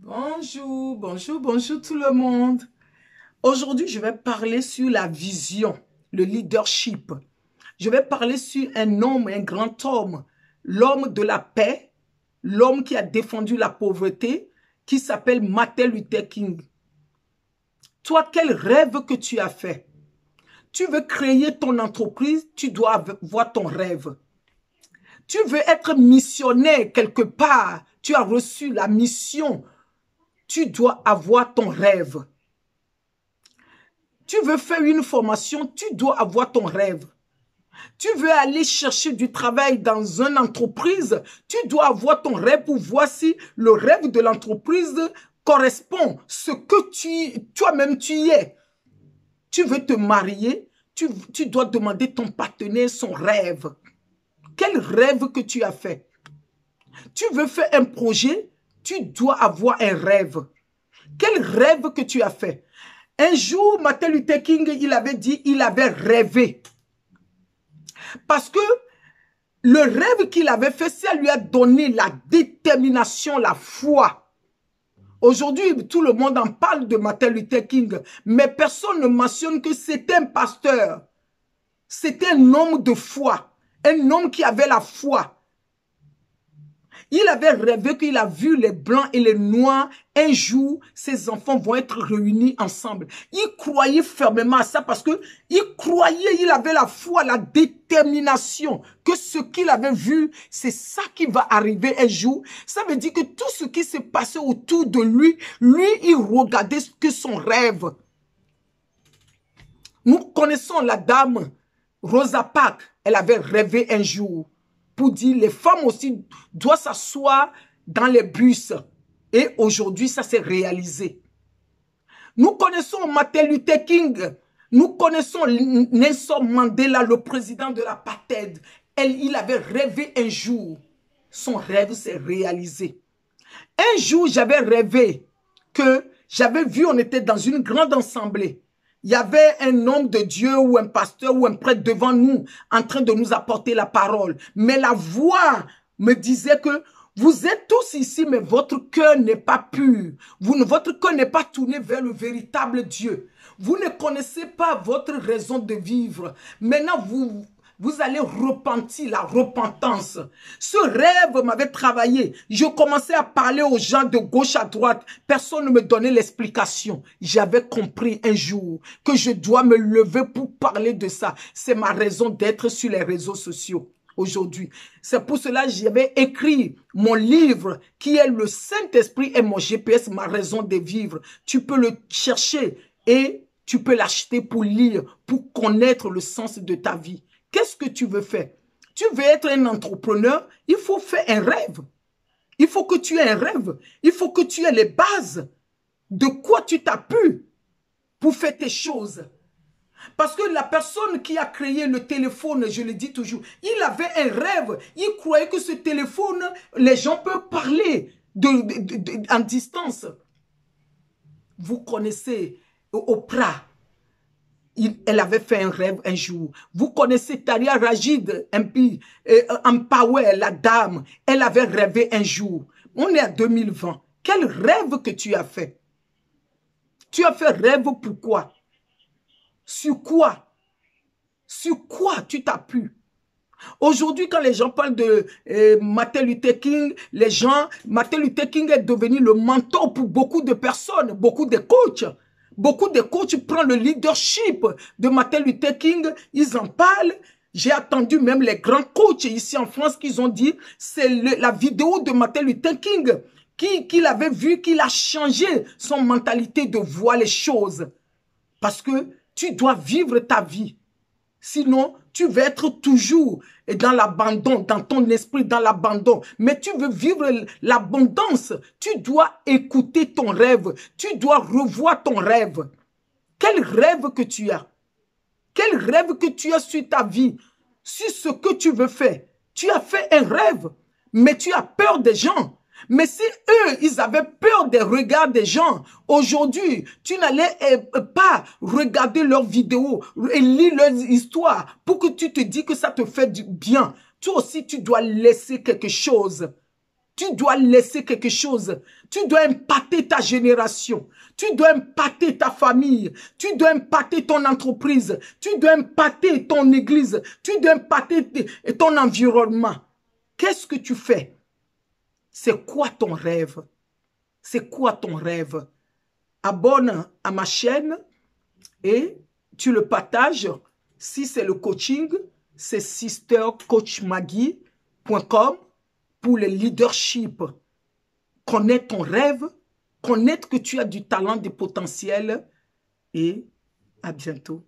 Bonjour, bonjour, bonjour tout le monde. Aujourd'hui, je vais parler sur la vision, le leadership. Je vais parler sur un homme, un grand homme, l'homme de la paix, l'homme qui a défendu la pauvreté, qui s'appelle Martin Luther King. Toi, quel rêve que tu as fait? Tu veux créer ton entreprise, tu dois avoir ton rêve. Tu veux être missionnaire quelque part, tu as reçu la mission. Tu dois avoir ton rêve. Tu veux faire une formation, tu dois avoir ton rêve. Tu veux aller chercher du travail dans une entreprise, tu dois avoir ton rêve pour voir si le rêve de l'entreprise correspond à ce que toi-même tu y es. Tu veux te marier, tu dois demander ton partenaire son rêve. Quel rêve que tu as fait? Tu veux faire un projet, tu dois avoir un rêve. Quel rêve que tu as fait? Un jour, Martin Luther King, il avait dit, il avait rêvé. Parce que le rêve qu'il avait fait, ça lui a donné la détermination, la foi. Aujourd'hui, tout le monde en parle de Martin Luther King, mais personne ne mentionne que c'était un pasteur. C'était un homme de foi, un homme qui avait la foi. Il avait rêvé qu'il a vu les blancs et les noirs. Un jour, ses enfants vont être réunis ensemble. Il croyait fermement à ça parce que il croyait, il avait la foi, la détermination que ce qu'il avait vu, c'est ça qui va arriver un jour. Ça veut dire que tout ce qui s'est passé autour de lui, il regardait que son rêve. Nous connaissons la dame Rosa Parks. Elle avait rêvé un jour pour dire les femmes aussi doivent s'asseoir dans les bus. Et aujourd'hui, ça s'est réalisé. Nous connaissons Martin Luther King. Nous connaissons Nelson Mandela, le président de l'apartheid. Il avait rêvé un jour. Son rêve s'est réalisé. Un jour, j'avais rêvé que j'avais vu, on était dans une grande assemblée. Il y avait un homme de Dieu ou un pasteur ou un prêtre devant nous en train de nous apporter la parole. Mais la voix me disait que vous êtes tous ici, mais votre cœur n'est pas pur. Votre cœur n'est pas tourné vers le véritable Dieu. Vous ne connaissez pas votre raison de vivre. Maintenant, vous allez repentir, la repentance. Ce rêve m'avait travaillé. Je commençais à parler aux gens de gauche à droite. Personne ne me donnait l'explication. J'avais compris un jour que je dois me lever pour parler de ça. C'est ma raison d'être sur les réseaux sociaux aujourd'hui. C'est pour cela que j'avais écrit mon livre qui est le Saint-Esprit et mon GPS, ma raison de vivre. Tu peux le chercher et tu peux l'acheter pour lire, pour connaître le sens de ta vie. Qu'est-ce que tu veux faire? Tu veux être un entrepreneur? Il faut faire un rêve. Il faut que tu aies un rêve. Il faut que tu aies les bases de quoi tu t'appuies pour faire tes choses. Parce que la personne qui a créé le téléphone, je le dis toujours, il avait un rêve. Il croyait que ce téléphone, les gens peuvent parler en distance. Vous connaissez Oprah. Elle avait fait un rêve un jour. Vous connaissez Talia Rajid, Empower, la dame. Elle avait rêvé un jour. On est en 2020. Quel rêve que tu as fait? Tu as fait rêve pourquoi? Sur quoi? Sur quoi tu t'appuies? Aujourd'hui, quand les gens parlent de Martin Luther King, Martin Luther King est devenu le mentor pour beaucoup de personnes, beaucoup de coachs. Beaucoup de coachs prennent le leadership de Martin Luther King, ils en parlent. J'ai attendu même les grands coachs ici en France qui ont dit, c'est la vidéo de Martin Luther King qu'il avait vu, qu'il a changé son mentalité de voir les choses. Parce que tu dois vivre ta vie. Sinon, tu vas être toujours dans l'abandon, dans ton esprit, dans l'abandon. Mais tu veux vivre l'abondance. Tu dois écouter ton rêve. Tu dois revoir ton rêve. Quel rêve que tu as? Quel rêve que tu as sur ta vie? Sur ce que tu veux faire? Tu as fait un rêve, mais tu as peur des gens. Mais si eux, ils avaient peur des regards des gens, aujourd'hui, tu n'allais pas regarder leurs vidéos et lire leurs histoires pour que tu te dis que ça te fait du bien. Toi aussi, tu dois laisser quelque chose. Tu dois laisser quelque chose. Tu dois impacter ta génération. Tu dois impacter ta famille. Tu dois impacter ton entreprise. Tu dois impacter ton église. Tu dois impacter ton environnement. Qu'est-ce que tu fais? C'est quoi ton rêve? C'est quoi ton rêve? Abonne à ma chaîne et tu le partages. Si c'est le coaching, c'est sistercoachmaggie.com pour le leadership. Connaître ton rêve, connaître que tu as du talent, du potentiel et à bientôt.